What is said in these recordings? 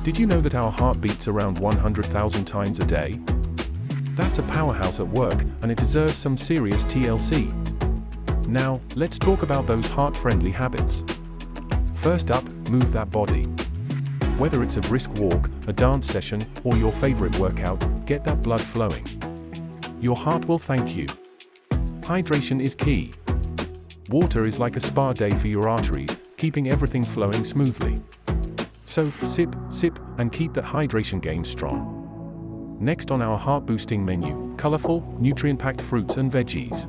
Did you know that our heart beats around 100,000 times a day? That's a powerhouse at work, and it deserves some serious TLC. Now, let's talk about those heart-friendly habits. First up, move that body. Whether it's a brisk walk, a dance session, or your favorite workout, get that blood flowing. Your heart will thank you. Hydration is key. Water is like a spa day for your arteries, keeping everything flowing smoothly. So, sip, and keep that hydration game strong. Next on our heart-boosting menu, colorful, nutrient-packed fruits and veggies.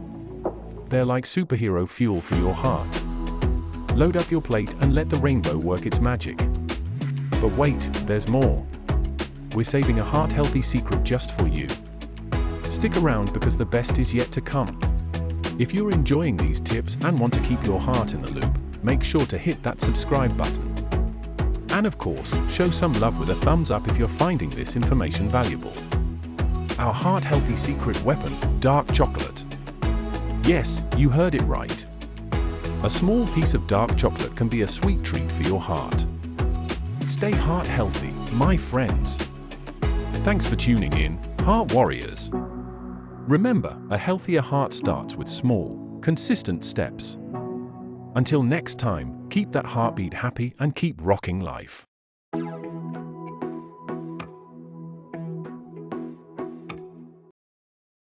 They're like superhero fuel for your heart. Load up your plate and let the rainbow work its magic. But wait, there's more. We're saving a heart-healthy secret just for you. Stick around because the best is yet to come. If you're enjoying these tips and want to keep your heart in the loop, make sure to hit that subscribe button. And of course, show some love with a thumbs up if you're finding this information valuable. Our heart-healthy secret weapon, dark chocolate. Yes, you heard it right. A small piece of dark chocolate can be a sweet treat for your heart. Stay heart healthy, my friends. Thanks for tuning in, Heart Warriors. Remember, a healthier heart starts with small, consistent steps. Until next time, keep that heartbeat happy and keep rocking life.